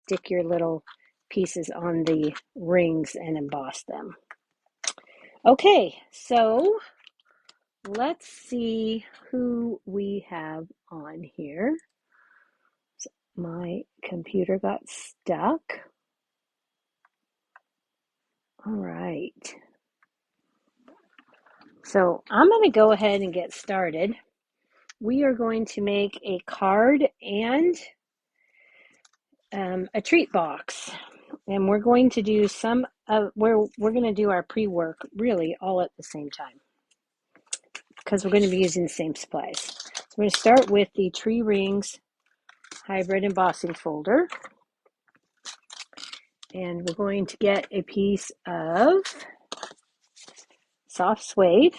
stick your little pieces on the rings and emboss them. Okay, so let's see who we have on here. So my computer got stuck. All right. So I'm going to go ahead and get started. We are going to make a card and a treat box. And we're going to do we're going to do our pre-work really all at the same time, because we're going to be using the same supplies. So we're going to start with the Tree Rings hybrid embossing folder. And we're going to get a piece of soft suede.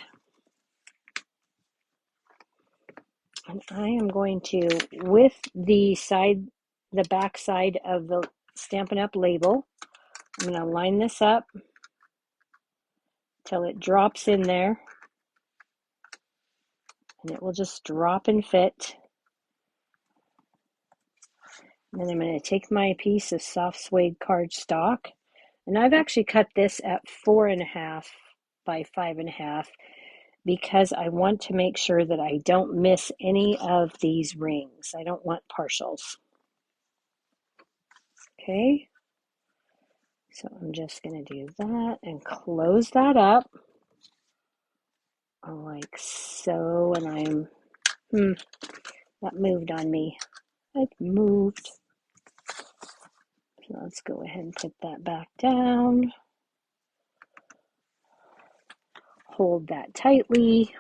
And I am going to, with the back side of the Stampin' Up! Label, I'm going to line this up till it drops in there. And it will just drop and fit. And then I'm going to take my piece of soft suede cardstock, and I've actually cut this at 4.5 by 5.5 because I want to make sure that I don't miss any of these rings. I don't want partials. Okay, so I'm just going to do that and close that up like so. And that moved on me. It moved. So let's go ahead and put that back down. Hold that tightly.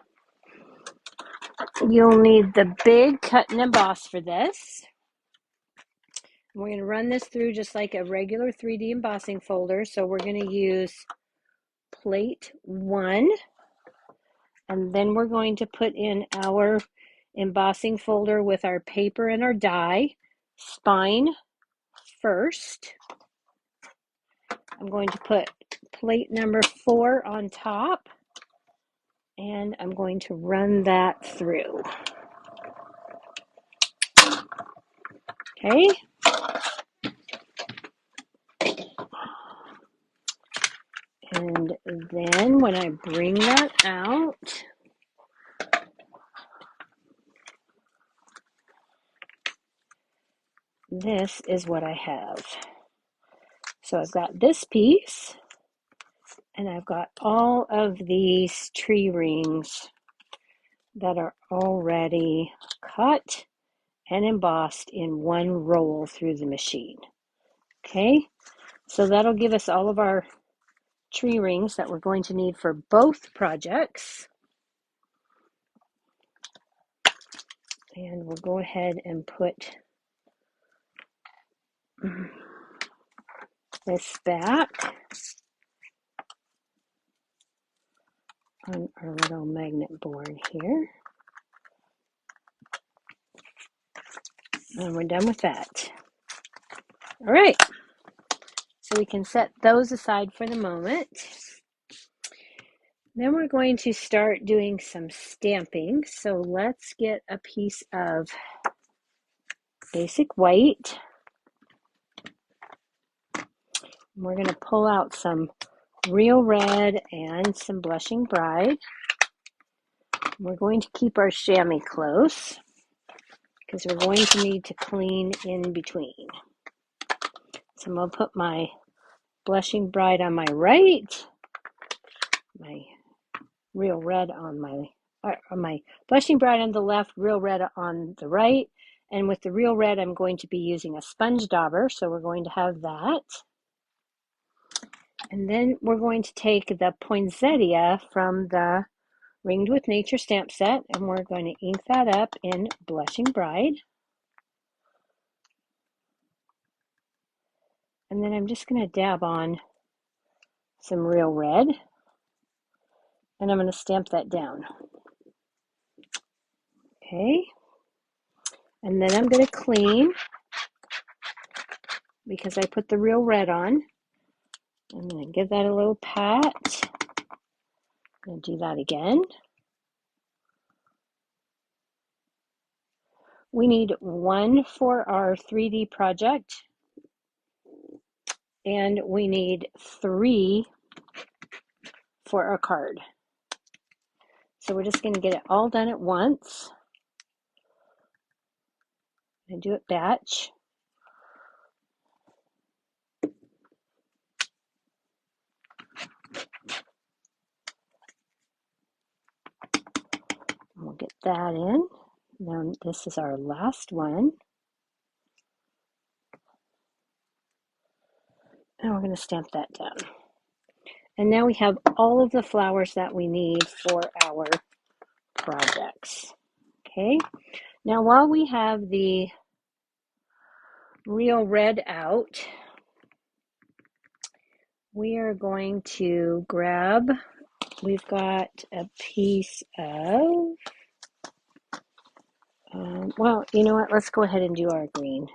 You'll need the big cut and emboss for this. We're going to run this through just like a regular 3D embossing folder. So we're going to use plate 1, and then we're going to put in our embossing folder with our paper and our die spine first. I'm going to put plate number 4 on top, and I'm going to run that through. Okay. And then when I bring that out, this is what I have. So I've got this piece, and I've got all of these tree rings that are already cut and embossed in one roll through the machine. Okay, so that'll give us all of our tree rings that we're going to need for both projects. And we'll go ahead and put this back on our little magnet board here. And we're done with that. All right, so we can set those aside for the moment. Then we're going to start doing some stamping. So let's get a piece of basic white. We're going to pull out some real red and some blushing bride. We're going to keep our chamois close because we're going to need to clean in between. So I'm going to put my blushing bride on my right, my real red on my blushing bride on the left, real red on the right. And with the real red, I'm going to be using a sponge dauber, so we're going to have that. And then we're going to take the poinsettia from the Ringed with Nature stamp set, and we're going to ink that up in Blushing Bride. And then I'm just going to dab on some real red, and I'm going to stamp that down. Okay. And then I'm going to clean because I put the real red on. I'm going to give that a little pat. I'm going to do that again. We need 1 for our 3D project. and we need 3 for our card. So we're just going to get it all done at once and do it batch. We'll get that in. Now this is our last one. And we're going to stamp that down. And now we have all of the flowers that we need for our projects. Okay, now while we have the real red out, we are going to grab, we've got a piece of, well, you know what, let's go ahead and do our green,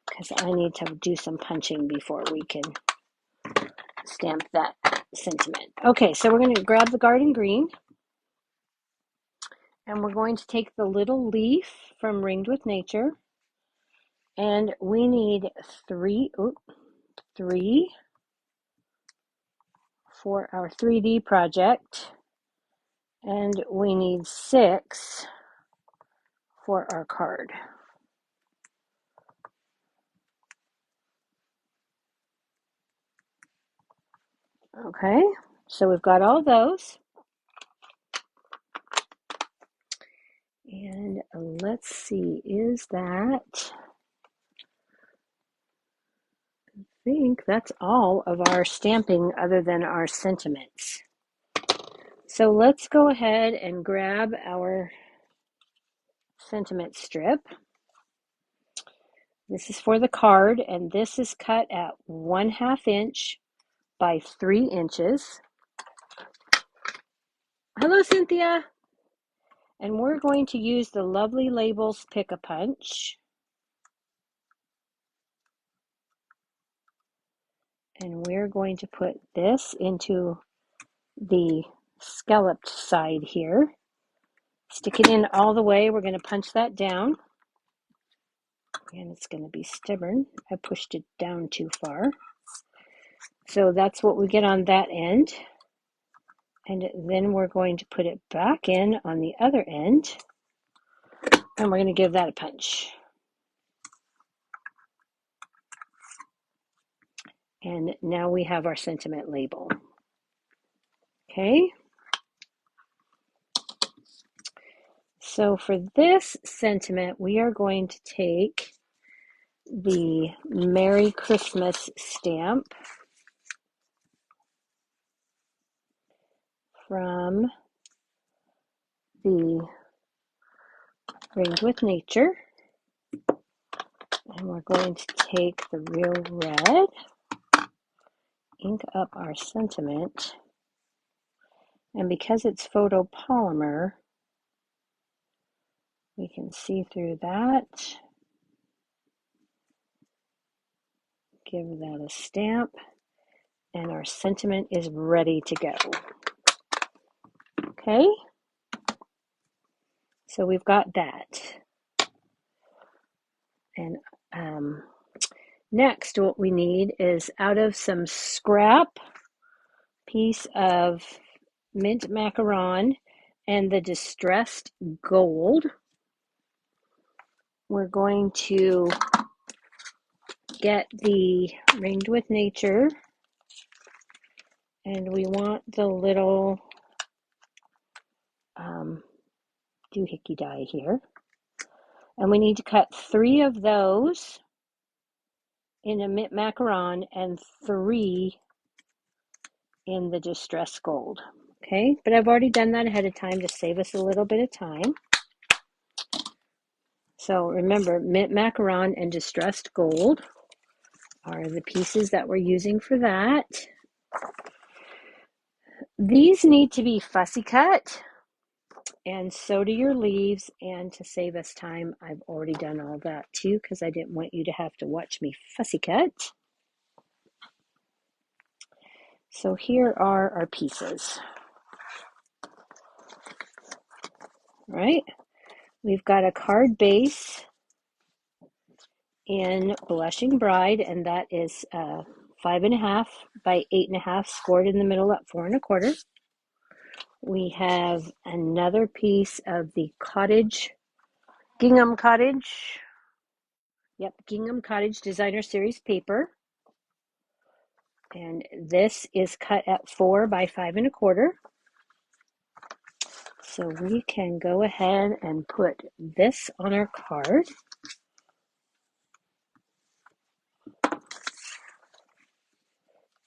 because I need to do some punching before we can stamp that sentiment. Okay, so we're going to grab the garden green, and we're going to take the little leaf from Ringed with Nature, and we need 3 for our 3D project, and we need 6 for our card. Okay, so we've got all those. And let's see, is that, I think that's all of our stamping other than our sentiments. So let's go ahead and grab our sentiment strip. This is for the card, and this is cut at 1/2 inch by 3 inches. Hello, Cynthia. And we're going to use the Lovely Labels Pick-a-Punch. And we're going to put this into the scalloped side here. Stick it in all the way. We're going to punch that down. And it's going to be stubborn. I pushed it down too far. So that's what we get on that end. And then we're going to put it back in on the other end. And we're going to give that a punch. And now we have our sentiment label. Okay. So for this sentiment, we are going to take the Merry Christmas stamp from the Ringed with Nature. And we're going to take the real red, ink up our sentiment, and because it's photopolymer, we can see through that. Give that a stamp, and our sentiment is ready to go. Okay, so we've got that. And next, what we need is out of some scrap piece of mint macaron and the distressed gold, we're going to get the Ringed with Nature, and we want the little doohickey die here, and we need to cut 3 of those in a mint macaron and 3 in the distressed gold. Okay, but I've already done that ahead of time to save us a little bit of time. So remember, mint macaron and distressed gold are the pieces that we're using for that. These need to be fussy cut, and so do your leaves. And to save us time, I've already done all that too, because I didn't want you to have to watch me fussy cut. So here are our pieces. All right, we've got a card base in Blushing Bride, and that is 5.5 by 8.5 scored in the middle at 4 1/4. We have another piece of the Gingham Cottage. Yep, Gingham Cottage Designer Series paper. And this is cut at 4 by 5 1/4. So we can go ahead and put this on our card.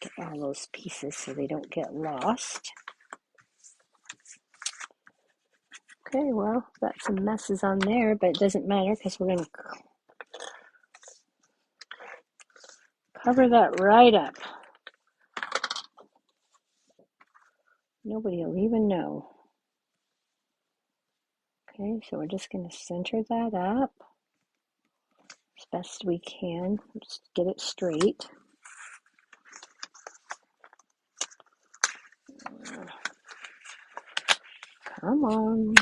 Get all those pieces so they don't get lost. Okay, well, got some messes on there, but it doesn't matter because we're going to cover that right up. Nobody will even know. Okay, so we're just going to center that up as best we can. Just get it straight. Come on.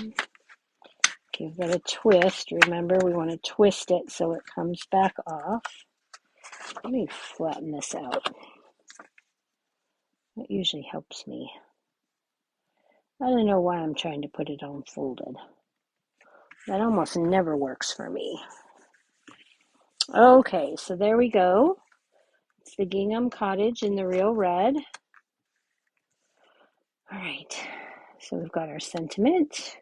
Give it a twist. Remember, we want to twist it so it comes back off. Let me flatten this out. That usually helps me. I don't know why I'm trying to put it on folded. That almost never works for me. Okay, so there we go. It's the Gingham Cottage in the real red. All right, so we've got our sentiment.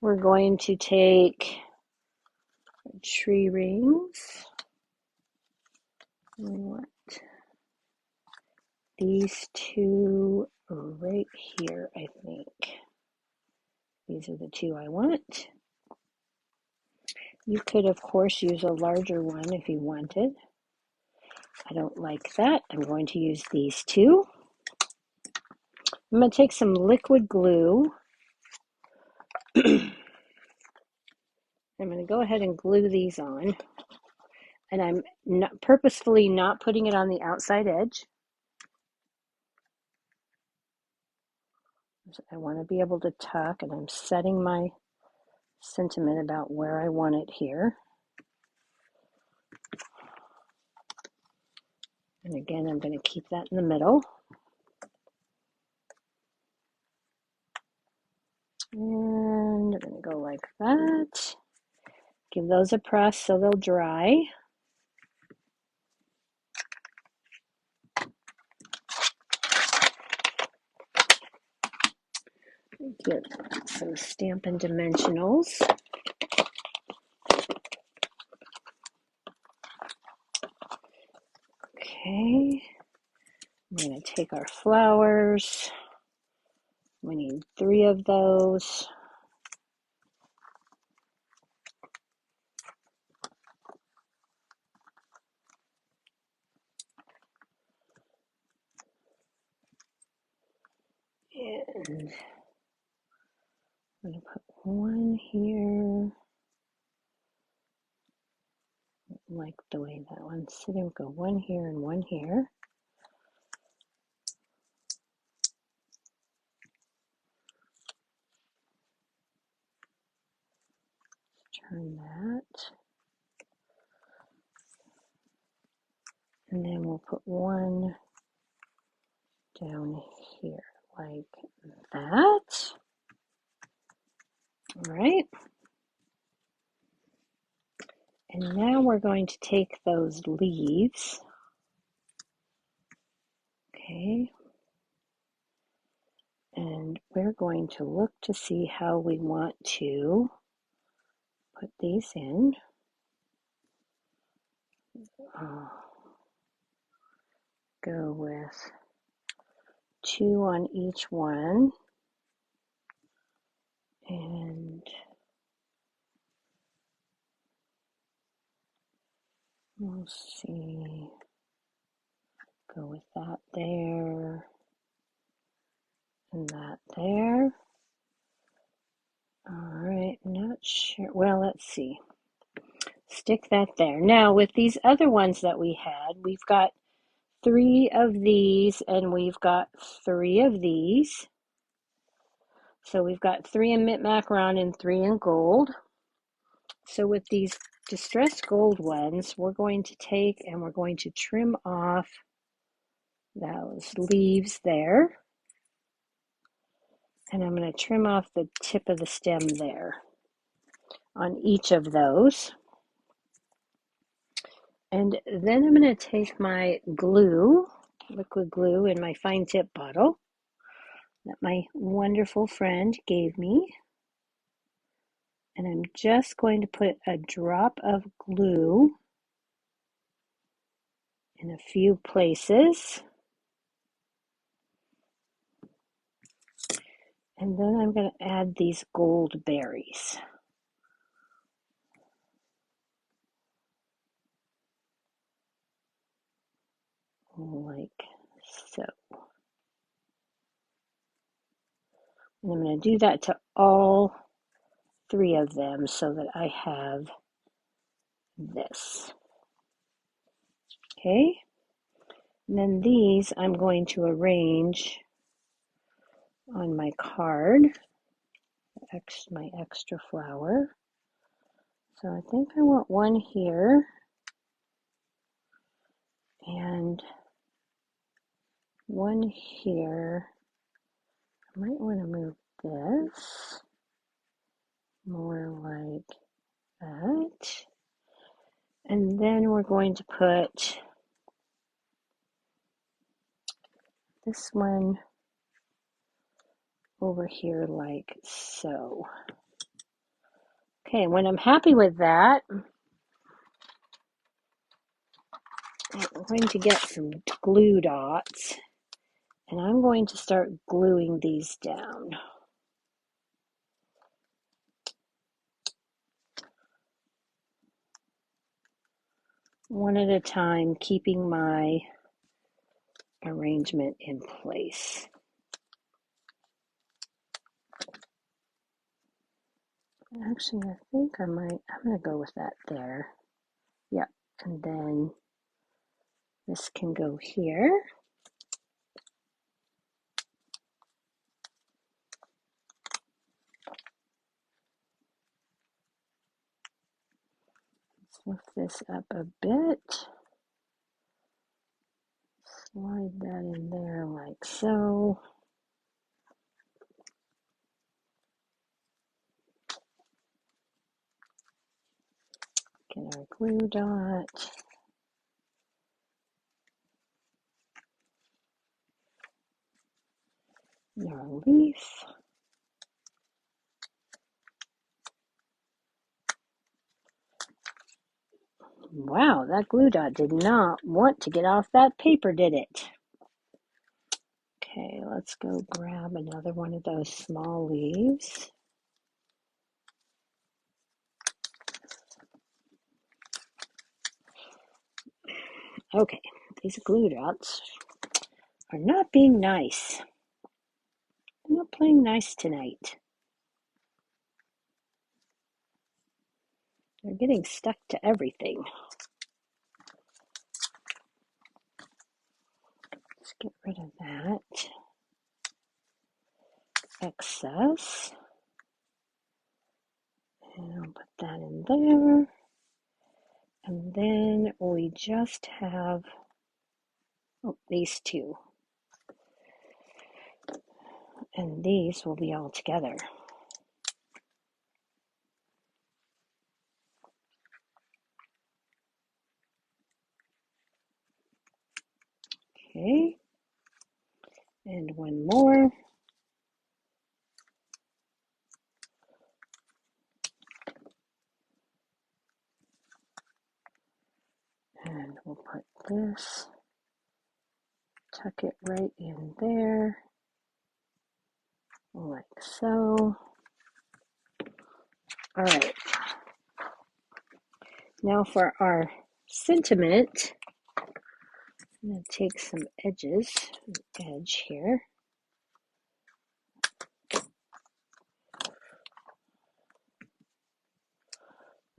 We're going to take tree rings. We want these two right here, I think. These are the two I want. You could, of course, use a larger one if you wanted. I don't like that. I'm going to use these two. I'm going to take some liquid glue. I'm going to go ahead and glue these on. And I'm purposefully not putting it on the outside edge. I want to be able to tuck, and I'm setting my sentiment about where I want it here. And again, I'm going to keep that in the middle. And I'm going to go like that. Give those a press so they'll dry. Get some Stampin' Dimensionals. Okay, I'm going to take our flowers. We need 3 of those. And I'm going to put 1 here. Like the way that one's sitting. Go 1 here and 1 here. Turn that. And then we'll put 1 down here like that. All right. And now we're going to take those leaves. Okay. And we're going to look to see how we want to put these in. Go with 2 on each one. And we'll see. Go with that there. And that there. All right, not sure. Well, let's see. Stick that there. Now, with these other ones that we had, we've got 3 of these and we've got 3 of these. So we've got 3 in mint macaron and 3 in gold. So with these distressed gold ones, we're going to take and we're going to trim off those leaves there. And I'm going to trim off the tip of the stem there on each of those. And then I'm going to take my glue, liquid glue in my fine tip bottle that my wonderful friend gave me. And I'm just going to put a drop of glue in a few places. And then I'm going to add these gold berries. Like so. And I'm going to do that to all 3 of them so that I have this. Okay. And then these I'm going to arrange on my card, my extra flower. So I think I want one here and one here. I might want to move this more like that. And then we're going to put this one over here like so. Okay, when I'm happy with that, I'm going to get some glue dots and I'm going to start gluing these down. One at a time, keeping my arrangement in place. Actually, I think I'm going to go with that there. Yep, and then this can go here. Let's lift this up a bit. Slide that in there like so. Get our glue dot. Our leaf. Wow, that glue dot did not want to get off that paper, did it? Okay, let's go grab another one of those small leaves. Okay, these glue dots are not being nice. They're not playing nice tonight. They're getting stuck to everything. Let's get rid of that excess. And I'll put that in there. And then we just have these 2. And these will be all together. Okay. And one more. And we'll put this, tuck it right in there, like so. All right. Now for our sentiment, I'm going to take some edge here.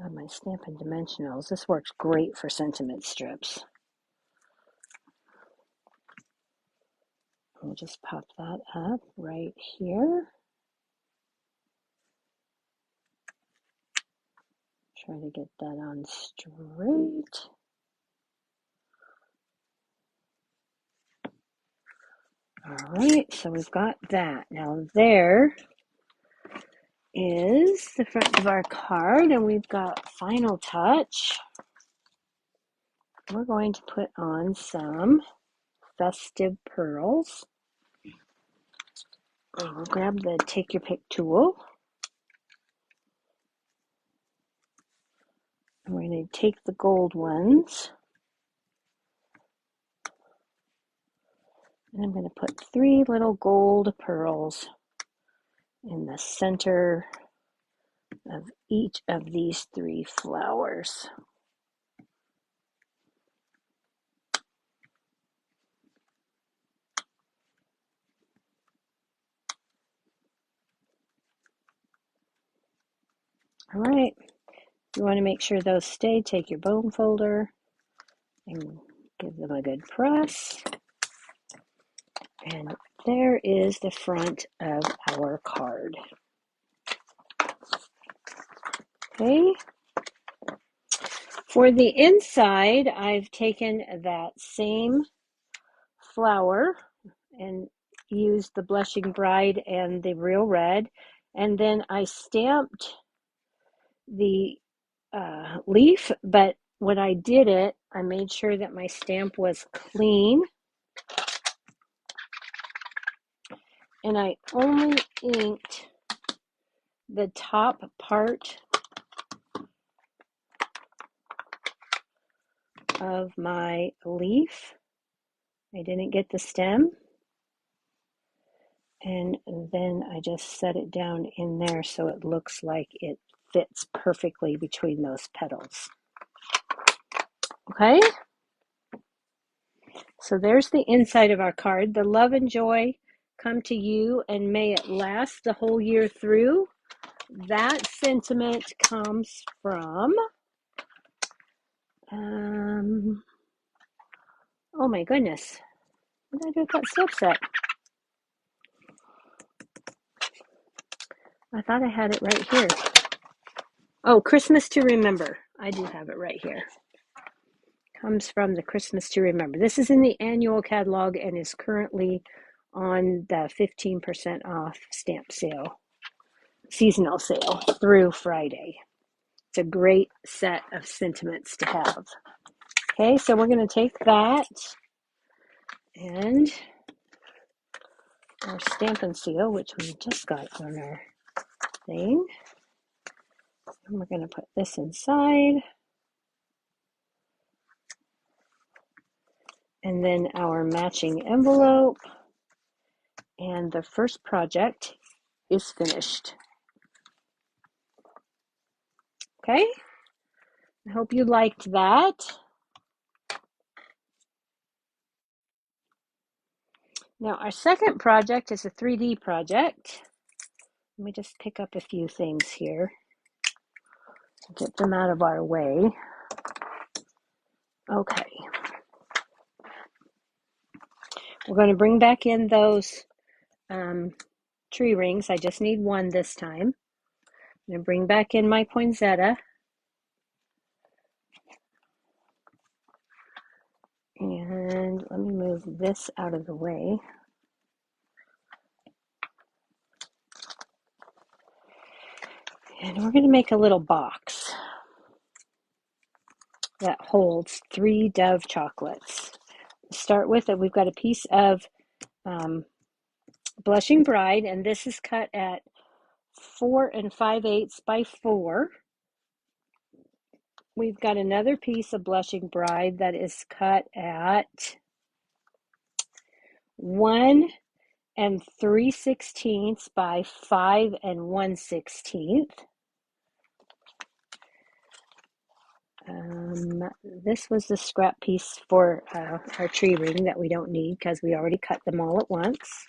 On my Stampin' Dimensionals, this works great for sentiment strips. We'll just pop that up right here. Try to get that on straight. All right, so we've got that. Now there is the front of our card, and we've got final touch. We're going to put on some festive pearls. We'll grab the Take Your Pick tool. And we're going to take the gold ones. And I'm going to put 3 little gold pearls in the center of each of these 3 flowers. All right, you want to make sure those stay. Take your bone folder and give them a good press. And there is the front of our card. Okay. For the inside, I've taken that same flower and used the Blushing Bride and the Real Red, and then I stamped the leaf, but when I did it, I made sure that my stamp was clean, and I only inked the top part of my leaf. I didn't get the stem, and then I just set it down in there so it looks like it fits perfectly between those petals. Okay, so there's the inside of our card. The love and joy come to you, and may it last the whole year through. That sentiment comes from, oh my goodness, what did I do with that slip set? I thought I had it right here. Oh, Christmas to Remember. I do have it right here. Comes from the Christmas to Remember. This is in the annual catalog and is currently on the 15% off stamp sale, seasonal sale through Friday. It's a great set of sentiments to have. Okay, so we're going to take that and our Stampin' Seal, which we just got on our thing. And we're going to put this inside. And then our matching envelope. And the first project is finished. Okay, I hope you liked that. Now our second project is a 3D project. Let me just pick up a few things here. Get them out of our way. Okay. We're going to bring back in those tree rings. I just need one this time. I'm going to bring back in my poinsettia. And let me move this out of the way. And we're going to make a little box that holds 3 Dove chocolates. To start with, we've got a piece of Blushing Bride, and this is cut at 4 5/8 by 4. We've got another piece of Blushing Bride that is cut at 1 3/16 by 5 1/16. This was the scrap piece for our tree ring that we don't need because we already cut them all at once.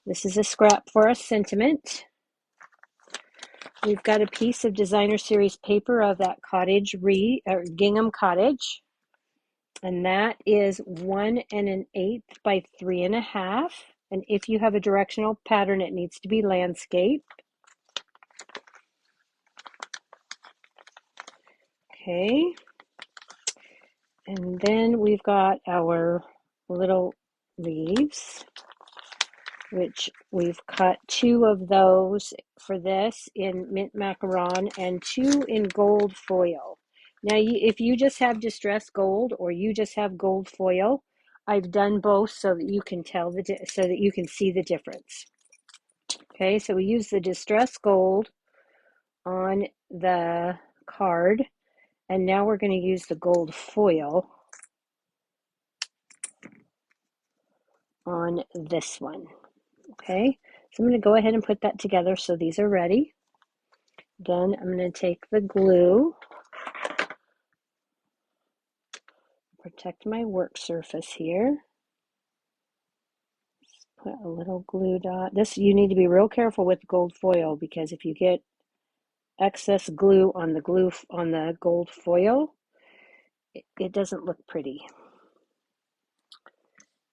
This is a scrap for a sentiment. We've got a piece of Designer Series paper of that cottage gingham cottage, and that is 1 1/8 by 3 1/2. And if you have a directional pattern, it needs to be landscape. Okay. And then we've got our little leaves, which we've cut 2 of those for this in mint macaron and 2 in gold foil. Now, if you just have distressed gold or you just have gold foil, I've done both so that you can tell so that you can see the difference. Okay, so we use the distressed gold on the card, and now we're going to use the gold foil on this one. Okay, so I'm going to go ahead and put that together so these are ready. Then I'm going to take the glue, protect my work surface here. Put a little glue dot. This, you need to be real careful with gold foil, because if you get excess glue on the gold foil, it doesn't look pretty.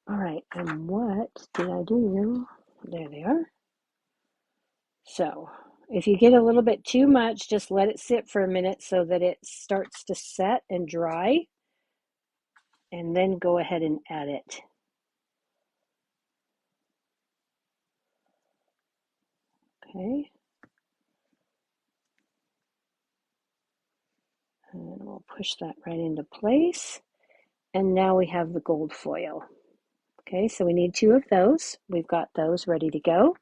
All right, and what did I do? There they are. So if you get a little bit too much, just let it sit for a minute so that it starts to set and dry, and then go ahead and add it. Okay. And we'll push that right into place. And now we have the gold foil. Okay, so we need 2 of those. We've got those ready to go.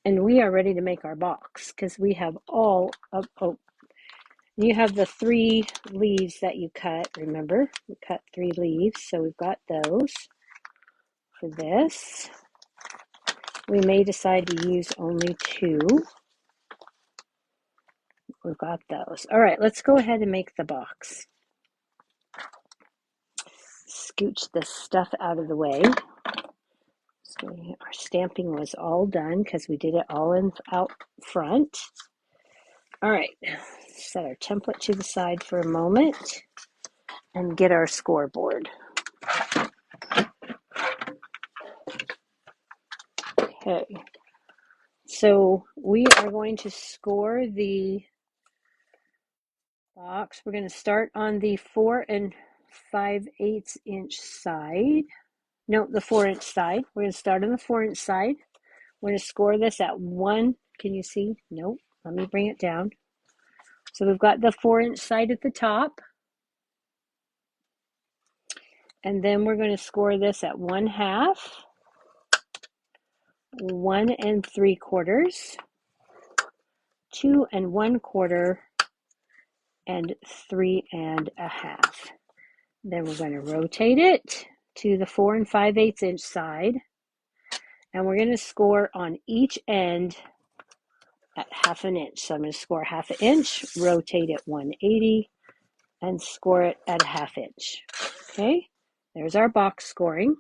And we are ready to make our box, because we have all of, you have the 3 leaves that you cut, remember? We cut 3 leaves, so we've got those for this. We may decide to use only 2. We've got those. All right, let's go ahead and make the box. Scooch this stuff out of the way. So our stamping was all done because we did it all out front. All right, set our template to the side for a moment and get our scoreboard. Okay, so we are going to score the box. We're going to start on the 4 5/8 inch side. No, the 4-inch side. We're going to start on the 4-inch side. We're going to score this at 1. Can you see? Nope. Let me bring it down. So we've got the 4-inch side at the top. And then we're going to score this at 1/2, 1 3/4, 2 1/4, and 3 1/2. Then we're going to rotate it to the 4 5/8 inch side. And we're going to score on each end at 1/2 inch. So I'm going to score 1/2 inch, rotate it 180, and score it at 1/2 inch. Okay, there's our box scoring.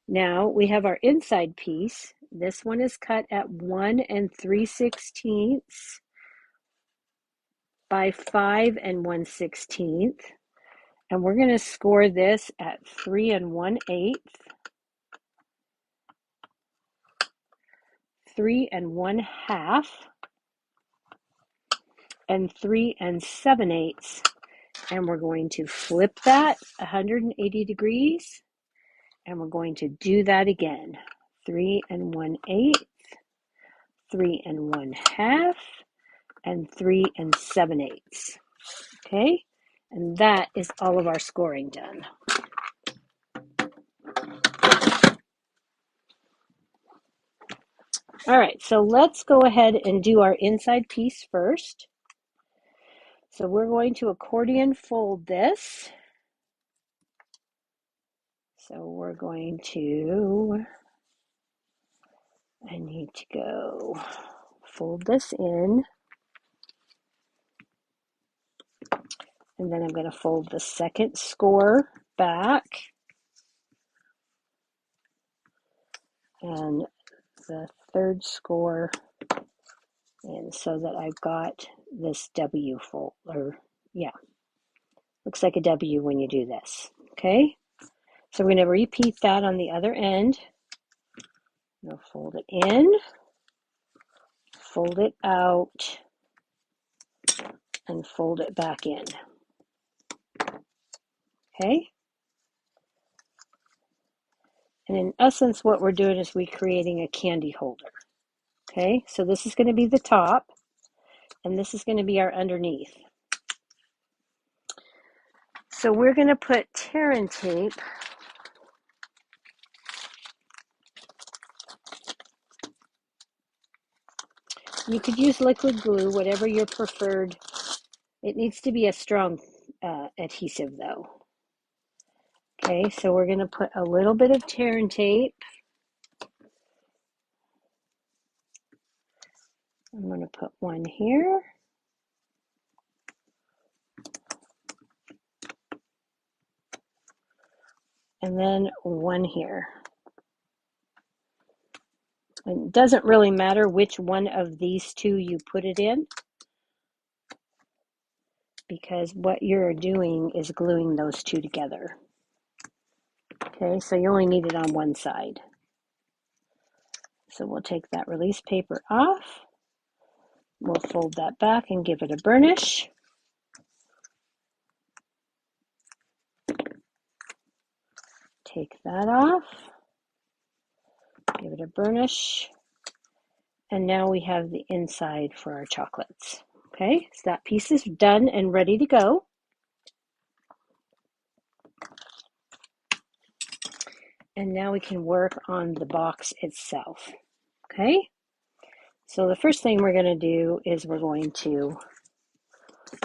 Now we have our inside piece. This one is cut at 1 3/16 by 5 1/16, and we're going to score this at 3 1/8, 3 1/2, and 3 7/8, and we're going to flip that 180 degrees, and we're going to do that again. 3 1/8, 3 1/2, and 3 7/8. Okay, and that is all of our scoring done. All right, so let's go ahead and do our inside piece first. So we're going to accordion fold this. So we're going to, I need to go fold this in. And then I'm going to fold the second score back. And the third score in, so that I've got this W fold, or yeah, looks like a W when you do this. Okay, so we're going to repeat that on the other end. We'll fold it in, fold it out, and fold it back in. Okay? And in essence, what we're doing is we're creating a candy holder. Okay? So this is going to be the top, and this is going to be our underneath. So we're going to put tear and tape You could use liquid glue, whatever your preferred. It needs to be a strong adhesive though. Okay, so we're going to put a little bit of tear and tape. I'm going to put one here. And then one here. And it doesn't really matter which one of these two you put it in, because what you're doing is gluing those two together. Okay, so you only need it on one side. So we'll take that release paper off. We'll fold that back and give it a burnish. Take that off. Give it a burnish. And now we have the inside for our chocolates. Okay, so that piece is done and ready to go. And now we can work on the box itself. Okay, so the first thing we're going to do is we're going to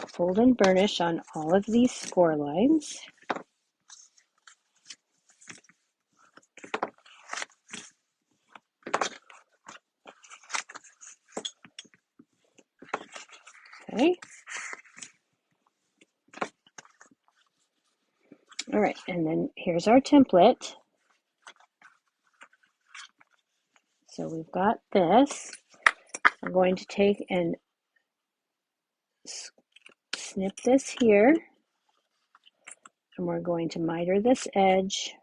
fold and burnish on all of these score lines. Okay. All right, and then here's our template. So we've got this. I'm going to take and snip this here, and we're going to miter this edge.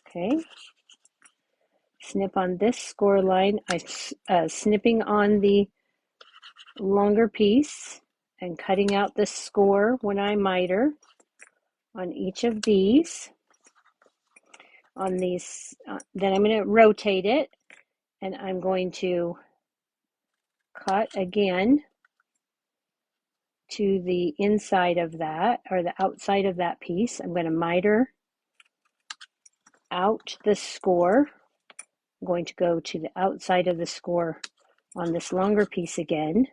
Okay. Snip on this score line. I'm snipping on the longer piece and cutting out the score when I miter on each of these. On these, then I'm going to rotate it, and I'm going to cut again to the inside of that, or the outside of that piece. I'm going to miter out the score. I'm going to go to the outside of the score on this longer piece again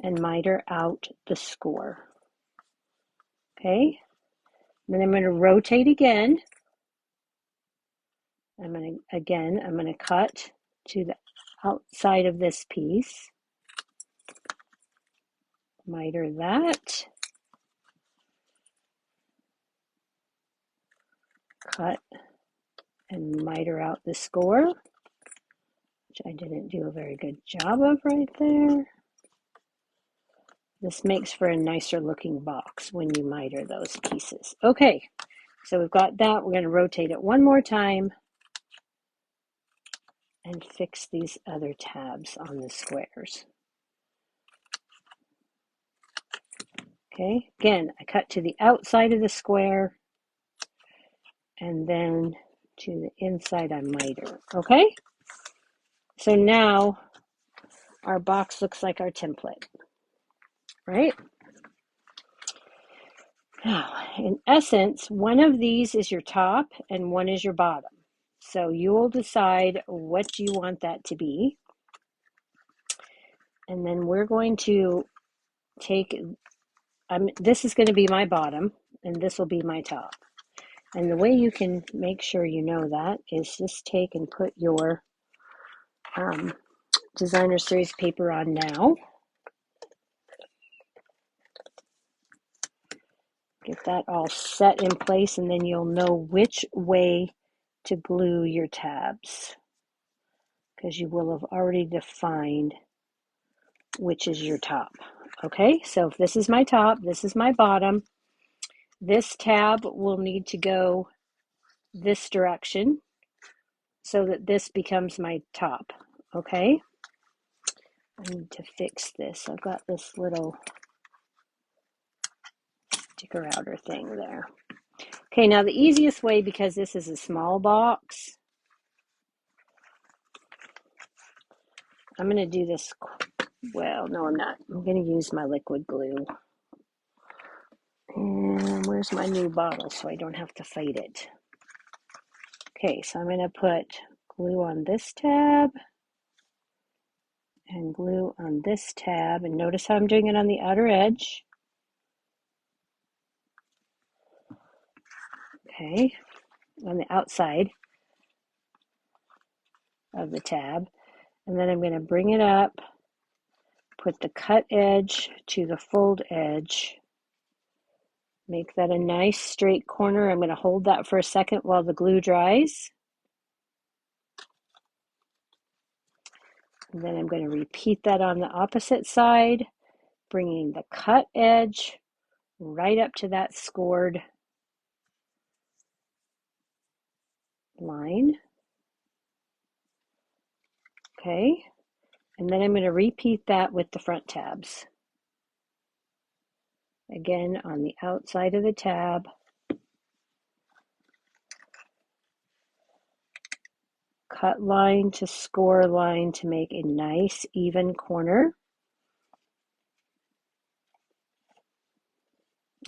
and miter out the score. Okay, then I'm going to rotate again. I'm going to cut to the outside of this piece, miter that, cut and miter out the score, which I didn't do a very good job of right there. This makes for a nicer looking box when you miter those pieces. Okay, so we've got that. We're going to rotate it one more time and fix these other tabs on the squares. Okay, again, I cut to the outside of the square and then to the inside I miter. Okay, so now our box looks like our template, right? Now, in essence, one of these is your top and one is your bottom. So you will decide what you want that to be. And then we're going to take, this is going to be my bottom and this will be my top. And the way you can make sure you know that is just take and put your designer series paper on now. Get that all set in place, and then you'll know which way to glue your tabs, because you will have already defined which is your top. Okay, so if this is my top, this is my bottom. This tab will need to go this direction so that this becomes my top. Okay, I need to fix this. I've got this little sticker outer thing there. Okay, now the easiest way, because this is a small box, I'm going to do this, well, no, I'm not. I'm going to use my liquid glue. And where's my new bottle so I don't have to fight it? Okay, so I'm going to put glue on this tab and glue on this tab. And notice how I'm doing it on the outer edge. Okay, on the outside of the tab. And then I'm going to bring it up, put the cut edge to the fold edge. Make that a nice straight corner. I'm going to hold that for a second while the glue dries. And then I'm going to repeat that on the opposite side, bringing the cut edge right up to that scored line. Okay, and then I'm going to repeat that with the front tabs. Again, on the outside of the tab, cut line to score line to make a nice even corner.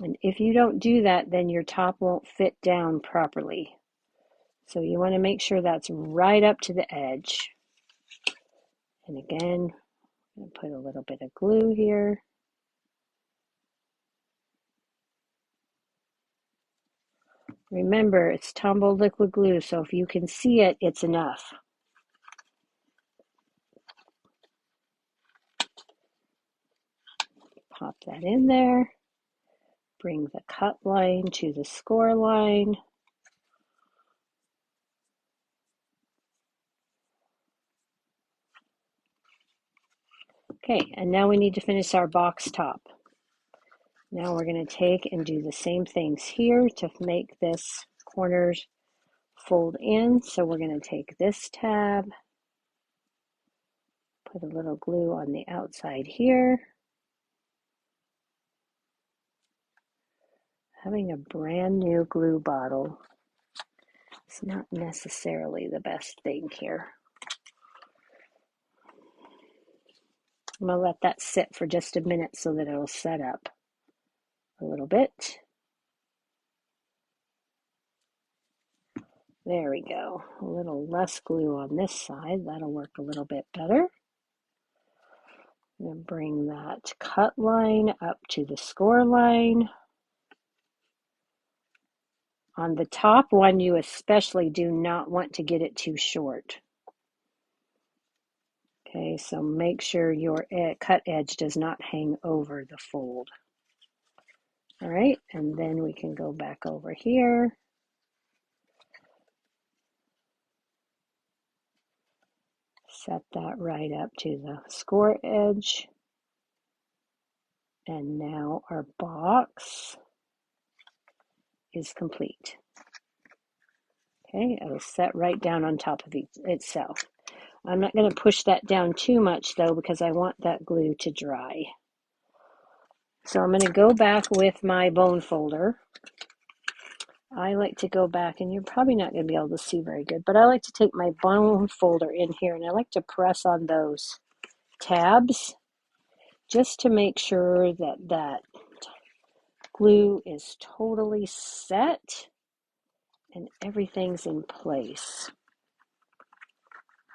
And if you don't do that, then your top won't fit down properly. So you want to make sure that's right up to the edge. And again, I'm going to put a little bit of glue here. Remember, it's tumbled liquid glue, so if you can see it, it's enough. Pop that in there. Bring the cut line to the score line. Okay, and now we need to finish our box top. Now we're going to take and do the same things here to make this corners fold in. So we're going to take this tab, put a little glue on the outside here. Having a brand new glue bottle is not necessarily the best thing here. I'm going to let that sit for just a minute so that it'll set up a little bit. There we go. A little less glue on this side. That'll work a little bit better. And bring that cut line up to the score line. On the top one, you especially do not want to get it too short. Okay, so make sure your cut edge does not hang over the fold. All right, and then we can go back over here. Set that right up to the score edge. And now our box is complete. Okay, it'll set right down on top of itself. I'm not going to push that down too much though, because I want that glue to dry. So I'm going to go back with my bone folder. I like to go back, and you're probably not going to be able to see very good, but I like to take my bone folder in here and I like to press on those tabs just to make sure that that glue is totally set and everything's in place.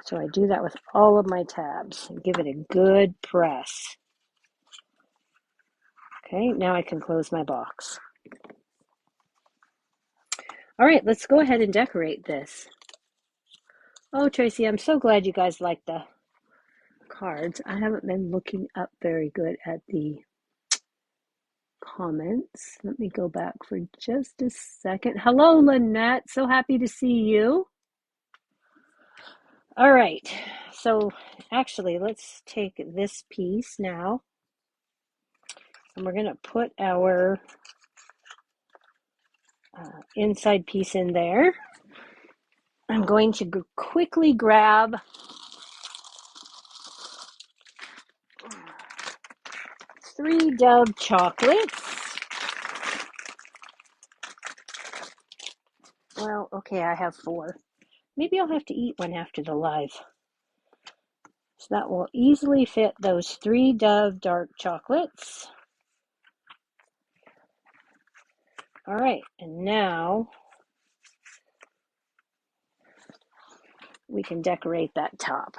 So I do that with all of my tabs and give it a good press. Okay, now I can close my box. All right, let's go ahead and decorate this. Oh, Tracy, I'm so glad you guys like the cards. I haven't been looking up very good at the comments. Let me go back for just a second. Hello, Lynette. So happy to see you. All right, so actually, let's take this piece now, and we're going to put our inside piece in there. I'm going to quickly grab 3 Dove chocolates. Well, okay, I have 4. Maybe I'll have to eat one after the live. So that will easily fit those 3 Dove dark chocolates. All right, and now we can decorate that top.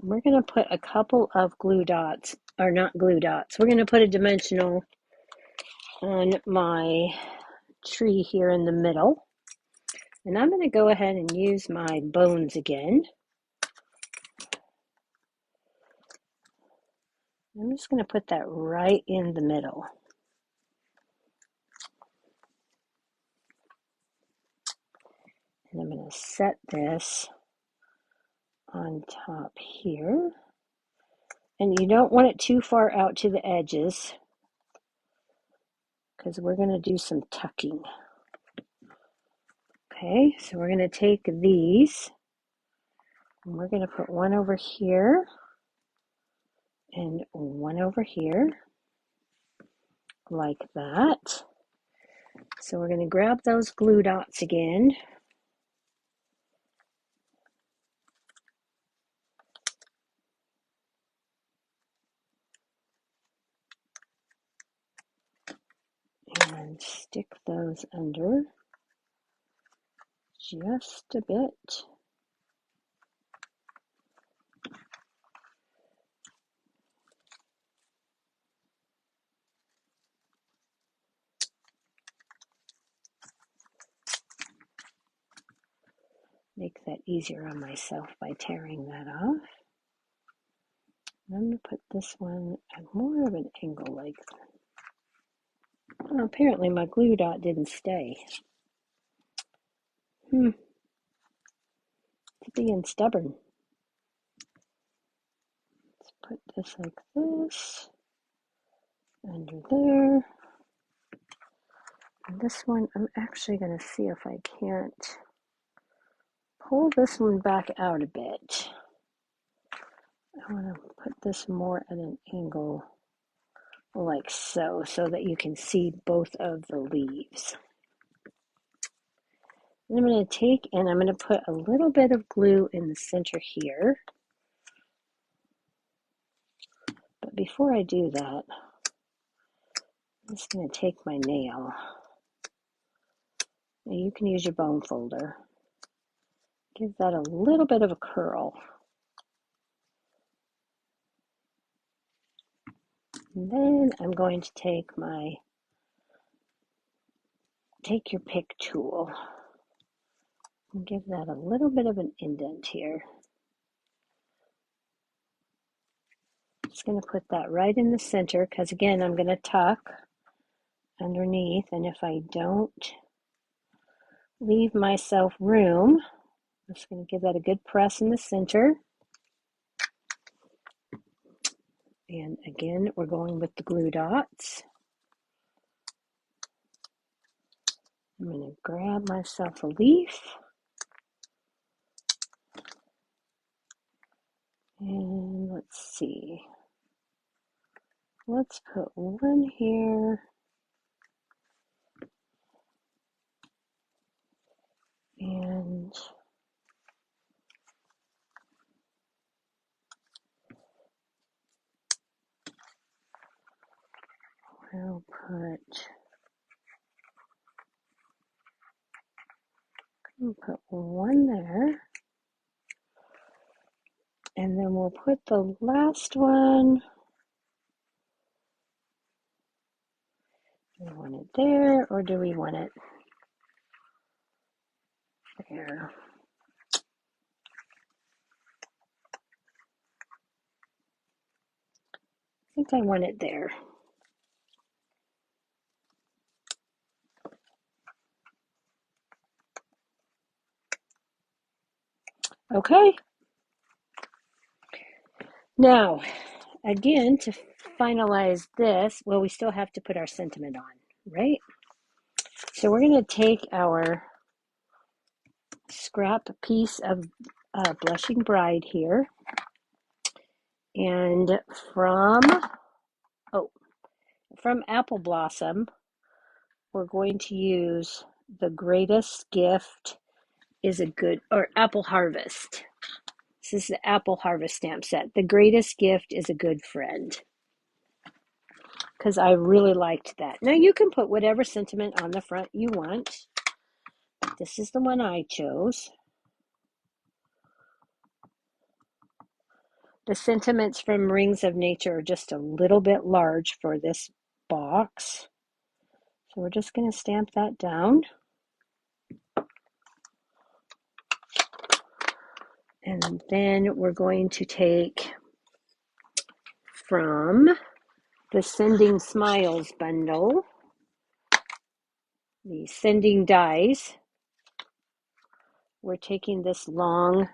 We're going to put a couple of glue dots, or not glue dots. We're going to put a dimensional on my tree here in the middle. And I'm going to go ahead and use my bones again. I'm just going to put that right in the middle. And I'm going to set this on top here. And you don't want it too far out to the edges because we're going to do some tucking. Okay, so we're going to take these and we're going to put one over here and one over here like that. So we're going to grab those glue dots again. And stick those under just a bit. Make that easier on myself by tearing that off. I'm going to put this one at more of an angle like that. Well, apparently my glue dot didn't stay. It's being stubborn. Let's put this like this, under there. And this one, I'm actually going to see if I can't pull this one back out a bit. I want to put this more at an angle like so that you can see both of the leaves. And I'm going to take and I'm going to put a little bit of glue in the center here. But before I do that, I'm just going to take my nail. Now you can use your bone folder. Give that a little bit of a curl. And then I'm going to take your pick tool and give that a little bit of an indent here. Just going to put that right in the center because again I'm going to tuck underneath, and if I don't leave myself room, I'm just going to give that a good press in the center. And again, we're going with the glue dots. I'm going to grab myself a leaf. And let's see. Let's put one here. And we'll put one there. And then we'll put the last one. Do we want it there or do we want it there? I think I want it there. Okay. Now, again, to finalize this, well, we still have to put our sentiment on, right? So we're going to take our scrap piece of Blushing Bride here, And from Apple Blossom, we're going to use The Greatest Gift is a Good, or Apple Harvest. This is the Apple Harvest stamp set. The Greatest Gift is a Good Friend. Because I really liked that. Now you can put whatever sentiment on the front you want. This is the one I chose. The sentiments from Rings of Nature are just a little bit large for this box. So we're just going to stamp that down. And then we're going to take from the Sending Smiles bundle, the Sending Dies. We're taking this long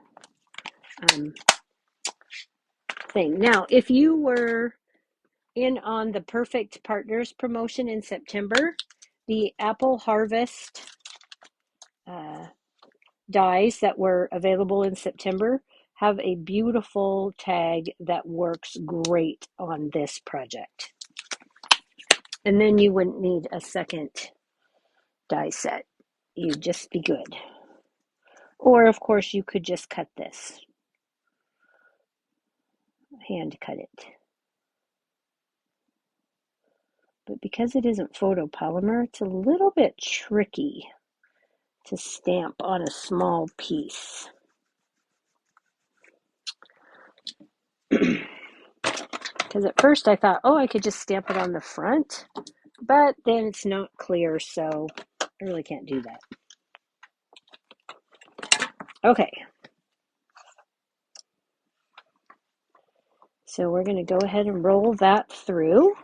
thing. Now, if you were in on the Perfect Partners promotion in September, the Apple Harvest dies that were available in September have a beautiful tag that works great on this project. And then you wouldn't need a second die set. You'd just be good. Or, of course, you could just cut this. Hand cut it. But because it isn't photopolymer, it's a little bit tricky to stamp on a small piece. Because at first I thought, oh, I could just stamp it on the front, but then it's not clear, so I really can't do that. Okay. So we're going to go ahead and roll that through.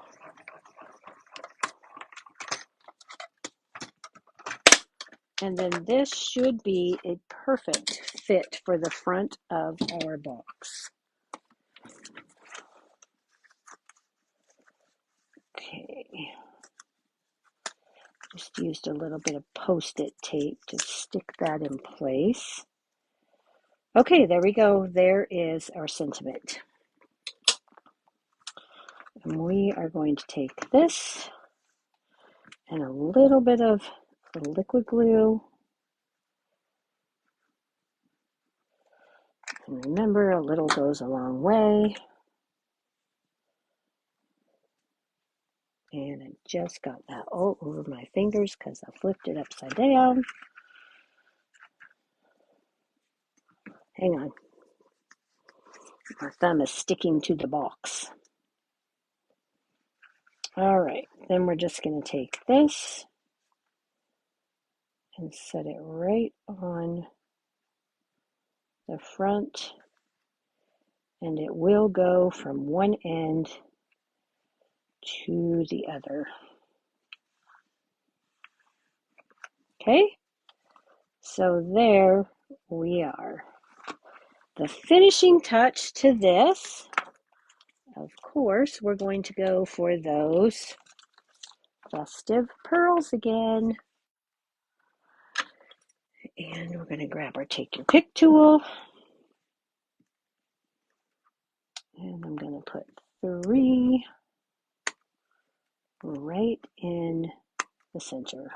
And then this should be a perfect fit for the front of our box. Okay. Just used a little bit of Post-it tape to stick that in place. Okay, there we go. There is our sentiment. And we are going to take this and a little bit of liquid glue. And remember, a little goes a long way. And I just got that all over my fingers because I flipped it upside down. Hang on. My thumb is sticking to the box. All right, then we're just going to take this and set it right on the front, and it will go from one end to the other. Okay, so there we are. The finishing touch to this, of course, we're going to go for those festive pearls again. And we're going to grab our Take Your Pick tool. And I'm going to put 3 right in the center.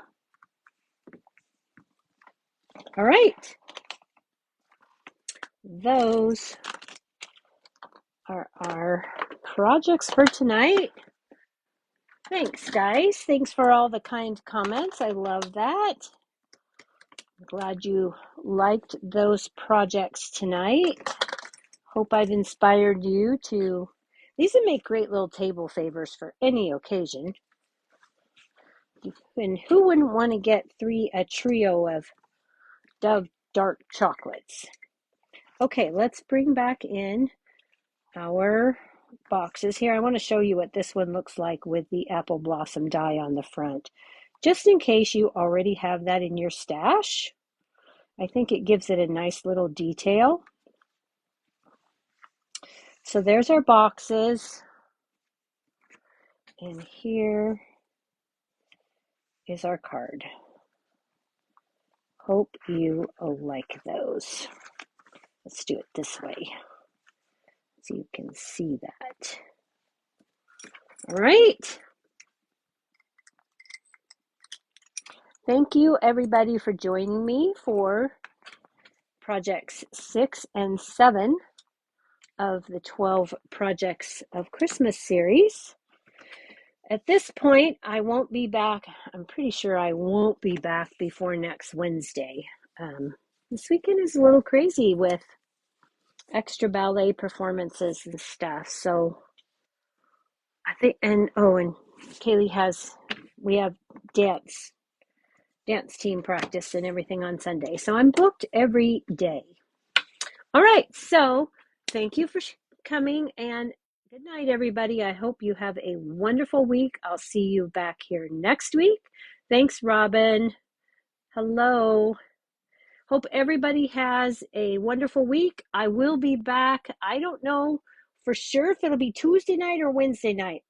All right. Those are our projects for tonight. Thanks, guys. Thanks for all the kind comments. I love that. I'm glad you liked those projects tonight. Hope I've inspired you to. These would make great little table favors for any occasion. And who wouldn't want to get a trio of Dove dark chocolates? Okay, let's bring back in our boxes here. I want to show you what this one looks like with the Apple Blossom die on the front. Just in case you already have that in your stash, I think it gives it a nice little detail. So there's our boxes. And here is our card. Hope you like those. Let's do it this way. so you can see that. All right. Thank you, everybody, for joining me for projects 6 and 7 of the 12 Projects of Christmas series. At this point, I won't be back. I'm pretty sure I won't be back before next Wednesday. This weekend is a little crazy with extra ballet performances and stuff. So I think, and Kaylee we have dance team practice and everything on Sunday. So I'm booked every day. All right. So thank you for coming, and good night, everybody. I hope you have a wonderful week. I'll see you back here next week. Thanks, Robin. Hello. Hope everybody has a wonderful week. I will be back. I don't know for sure if it'll be Tuesday night or Wednesday night.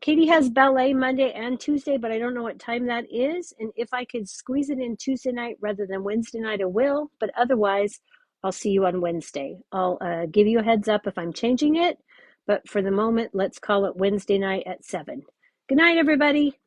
Katie has ballet Monday and Tuesday, but I don't know what time that is. And if I could squeeze it in Tuesday night rather than Wednesday night, I will. But otherwise, I'll see you on Wednesday. I'll give you a heads up if I'm changing it. But for the moment, let's call it Wednesday night at 7. Good night, everybody.